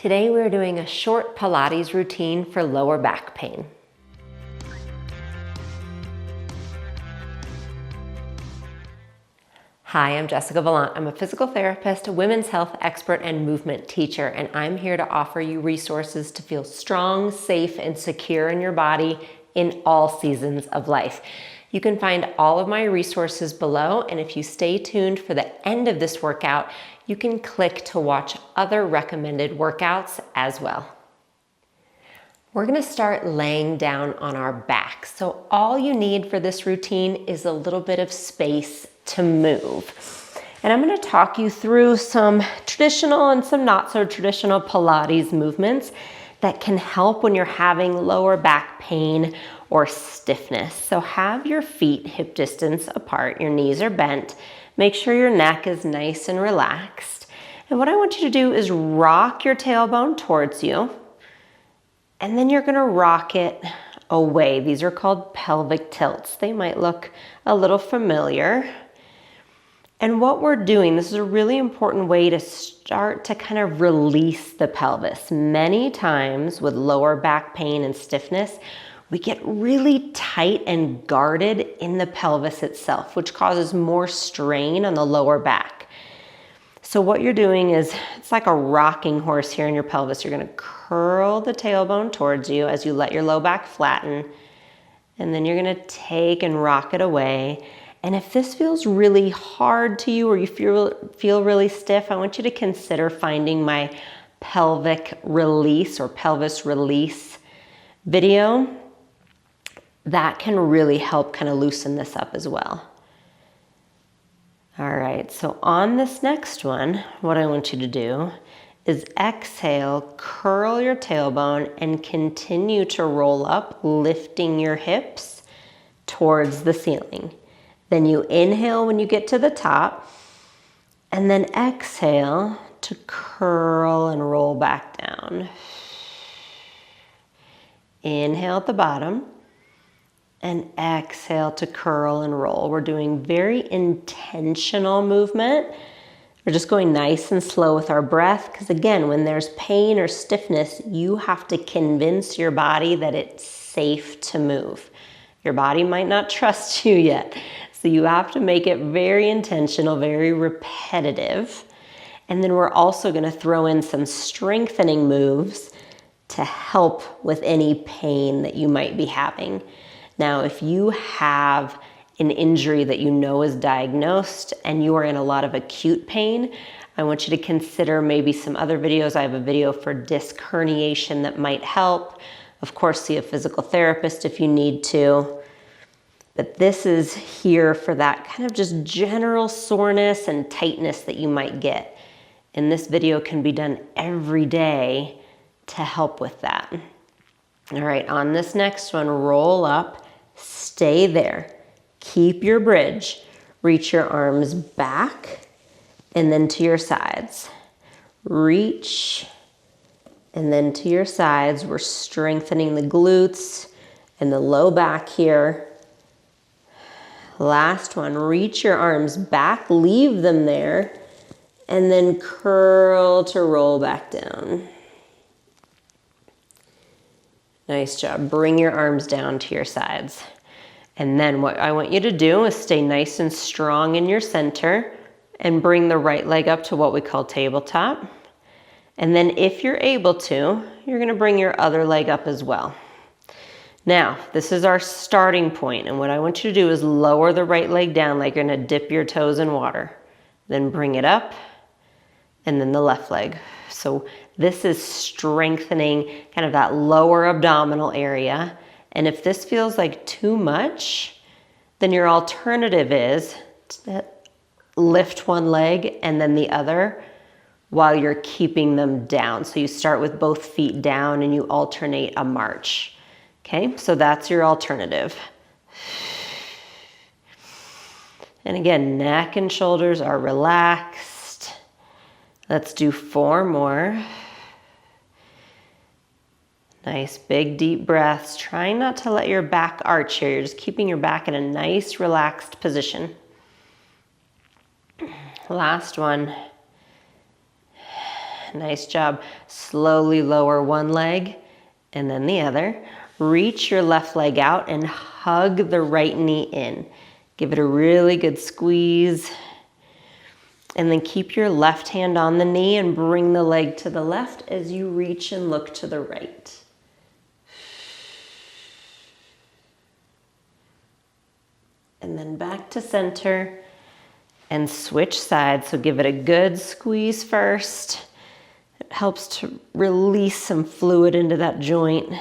Today we're doing a short Pilates routine for lower back pain. Hi, I'm Jessica Valant. I'm a physical therapist, a women's health expert, and movement teacher, and I'm here to offer you resources to feel strong, safe, and secure in your body in all seasons of life. You can find all of my resources below, and if you stay tuned for the end of this workout, you can click to watch other recommended workouts as well. We're gonna start laying down on our back. So all you need for this routine is a little bit of space to move. And I'm gonna talk you through some traditional and some not so traditional Pilates movements that can help when you're having lower back pain or stiffness. So have your feet hip distance apart, your knees are bent. Make sure your neck is nice and relaxed. And what I want you to do is rock your tailbone towards you, and then you're gonna rock it away. These are called pelvic tilts. They might look a little familiar. And what we're doing, this is a really important way to start to kind of release the pelvis. Many times with lower back pain and stiffness, we get really tight and guarded in the pelvis itself, which causes more strain on the lower back. So what you're doing is, it's like a rocking horse here in your pelvis. You're gonna curl the tailbone towards you as you let your low back flatten, and then you're gonna take and rock it away. And if this feels really hard to you or you feel really stiff, I want you to consider finding my pelvic release or pelvis release video. That can really help kind of loosen this up as well. All right, so on this next one, what I want you to do is exhale, curl your tailbone, and continue to roll up, lifting your hips towards the ceiling. Then you inhale when you get to the top, and then exhale to curl and roll back down. Inhale at the bottom, and exhale to curl and roll. We're doing very intentional movement. We're just going nice and slow with our breath, because again, when there's pain or stiffness, you have to convince your body that it's safe to move. Your body might not trust you yet. So you have to make it very intentional, very repetitive. And then we're also gonna throw in some strengthening moves to help with any pain that you might be having. Now, if you have an injury that you know is diagnosed and you are in a lot of acute pain, I want you to consider maybe some other videos. I have a video for disc herniation that might help. Of course, see a physical therapist if you need to. But this is here for that kind of just general soreness and tightness that you might get. And this video can be done every day to help with that. All right, on this next one, roll up, stay there. Keep your bridge. Reach your arms back and then to your sides. Reach and then to your sides. We're strengthening the glutes and the low back here. Last one, reach your arms back, leave them there, and then curl to roll back down. Nice job. Bring your arms down to your sides. And then what I want you to do is stay nice and strong in your center and bring the right leg up to what we call tabletop. And then if you're able to, you're gonna bring your other leg up as well. Now, this is our starting point, and what I want you to do is lower the right leg down like you're gonna dip your toes in water. Then bring it up, and then the left leg. So this is strengthening kind of that lower abdominal area. And if this feels like too much, then your alternative is to lift one leg and then the other while you're keeping them down. So you start with both feet down and you alternate a march. Okay, so that's your alternative. And again, neck and shoulders are relaxed. Let's do 4 more. Nice big deep breaths. Try not to let your back arch here. You're just keeping your back in a nice relaxed position. Last one. Nice job. Slowly lower one leg and then the other. Reach your left leg out and hug the right knee in. Give it a really good squeeze. And then keep your left hand on the knee and bring the leg to the left as you reach and look to the right. And then back to center and switch sides. So give it a good squeeze first. It helps to release some fluid into that joint.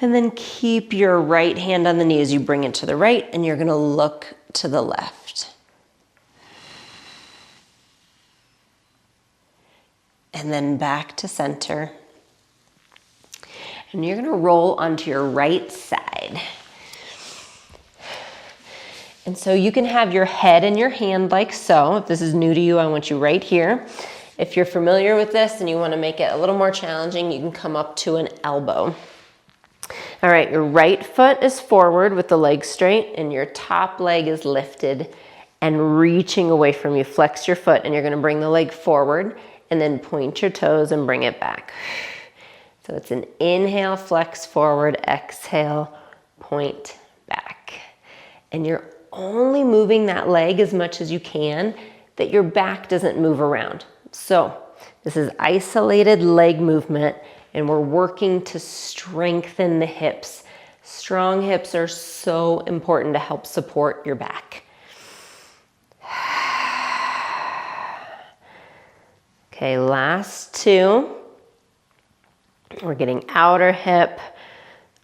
And then keep your right hand on the knee as you bring it to the right, and you're gonna look to the left. And then back to center. And you're gonna roll onto your right side. And so you can have your head in your hand like so. If this is new to you, I want you right here. If you're familiar with this and you want to make it a little more challenging, you can come up to an elbow. All right, your right foot is forward with the leg straight and your top leg is lifted and reaching away from you. Flex your foot and you're going to bring the leg forward and then point your toes and bring it back. So it's an inhale, flex forward, exhale, point back. And you're only moving that leg as much as you can, that your back doesn't move around. So this is isolated leg movement, and we're working to strengthen the hips. Strong hips are so important to help support your back. Okay, last two. We're getting outer hip,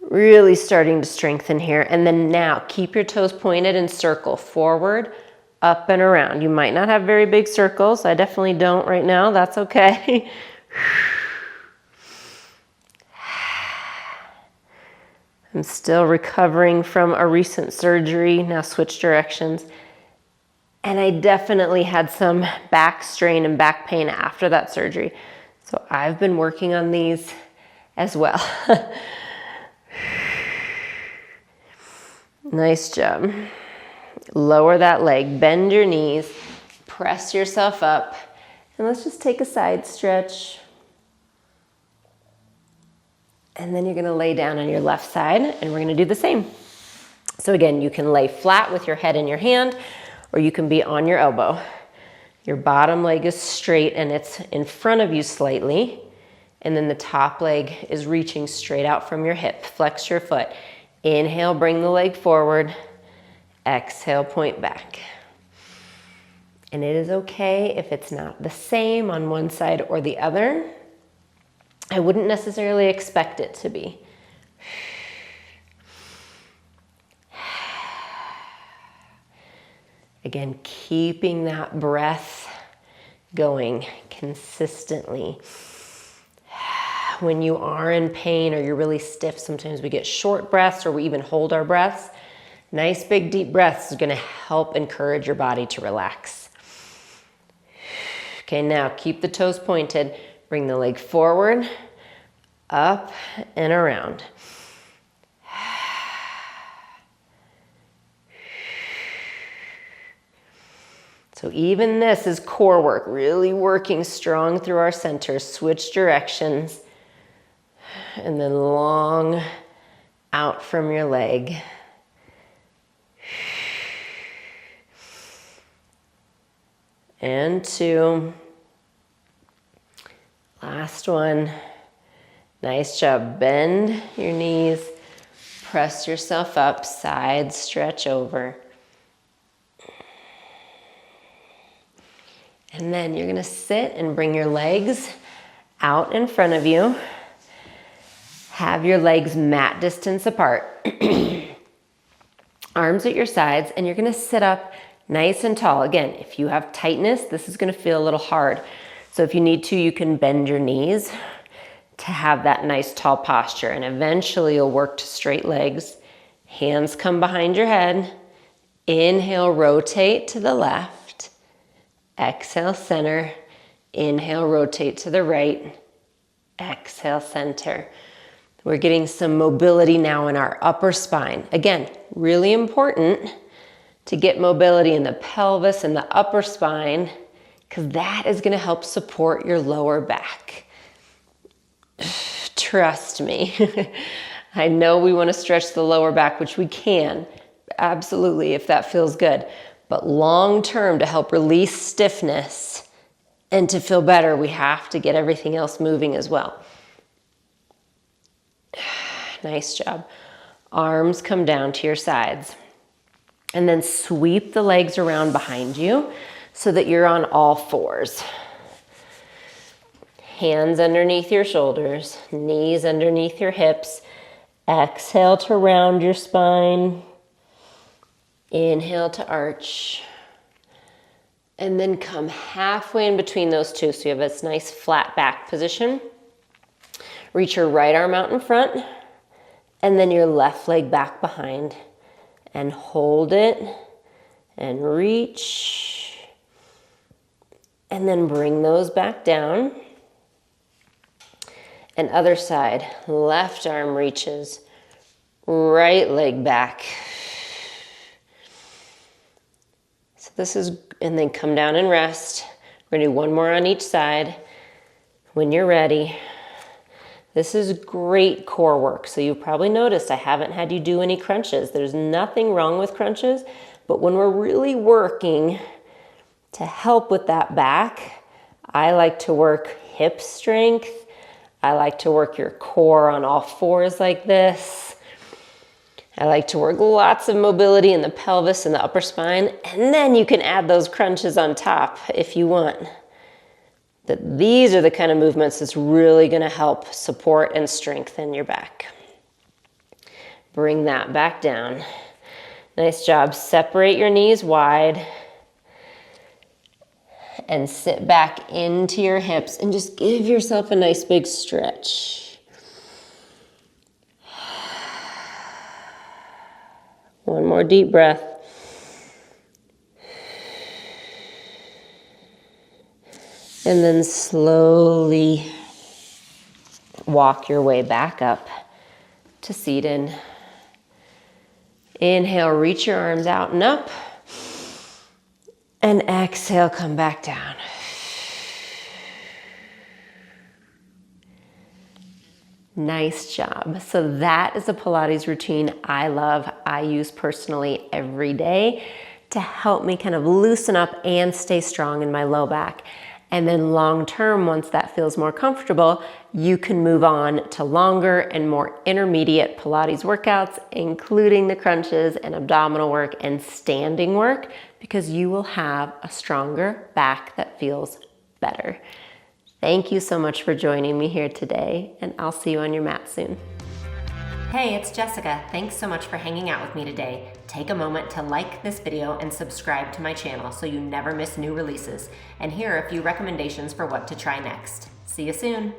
really starting to strengthen here. And then now keep your toes pointed and circle forward, up and around. You might not have very big circles. I definitely don't right now. That's okay. I'm still recovering from a recent surgery. Now switch directions. And I definitely had some back strain and back pain after that surgery. So I've been working on these as well. Nice job. Lower that leg, bend your knees, press yourself up, and let's just take a side stretch. And then you're gonna lay down on your left side, and we're gonna do the same. So again, you can lay flat with your head in your hand, or you can be on your elbow. Your bottom leg is straight and it's in front of you slightly, and then the top leg is reaching straight out from your hip. Flex your foot. Inhale, bring the leg forward. Exhale, point back. And it is okay if it's not the same on one side or the other. I wouldn't necessarily expect it to be. Again, keeping that breath going consistently. When you are in pain or you're really stiff, sometimes we get short breaths or we even hold our breaths. Nice big deep breaths is going to help encourage your body to relax. Okay, now keep the toes pointed. Bring the leg forward, up and around. So even this is core work, really working strong through our center. Switch directions. And then long out from your leg. And two. Last one. Nice job. Bend your knees. Press yourself up. Side stretch over. And then you're going to sit and bring your legs out in front of you. Have your legs mat distance apart. Arms at your sides, and you're going to sit up nice and tall. Again, if you have tightness, this is going to feel a little hard. So if you need to, you can bend your knees to have that nice tall posture, and eventually you'll work to straight legs. Hands come behind your head. Inhale, rotate to the left. Exhale, center. Inhale, rotate to the right. Exhale, center. We're getting some mobility now in our upper spine. Again, really important to get mobility in the pelvis and the upper spine, because that is gonna help support your lower back. Trust me. I know we wanna stretch the lower back, which we can, absolutely, if that feels good. But long term, to help release stiffness and to feel better, we have to get everything else moving as well. Nice job. Arms come down to your sides. And then sweep the legs around behind you so that you're on all fours. Hands underneath your shoulders, knees underneath your hips. Exhale to round your spine. Inhale to arch. And then come halfway in between those two so you have this nice flat back position. Reach your right arm out in front and then your left leg back behind. And hold it and reach. And then bring those back down. And other side, left arm reaches, right leg back. So this is, and then come down and rest. We're gonna do one more on each side. When you're ready. This is great core work. So you've probably noticed I haven't had you do any crunches. There's nothing wrong with crunches, but when we're really working to help with that back, I like to work hip strength. I like to work your core on all fours like this. I like to work lots of mobility in the pelvis and the upper spine, and then you can add those crunches on top if you want. That these are the kind of movements that's really gonna help support and strengthen your back. Bring that back down. Nice job. Separate your knees wide and sit back into your hips and just give yourself a nice big stretch. One more deep breath. And then slowly walk your way back up to seated. Inhale, reach your arms out and up. And exhale, come back down. Nice job. So that is a Pilates routine I love. I use personally every day to help me kind of loosen up and stay strong in my low back. And then long term, once that feels more comfortable, you can move on to longer and more intermediate Pilates workouts, including the crunches and abdominal work and standing work, because you will have a stronger back that feels better. Thank you so much for joining me here today, and I'll see you on your mat soon. Hey, it's Jessica. Thanks so much for hanging out with me today. Take a moment to like this video and subscribe to my channel so you never miss new releases. And here are a few recommendations for what to try next. See you soon.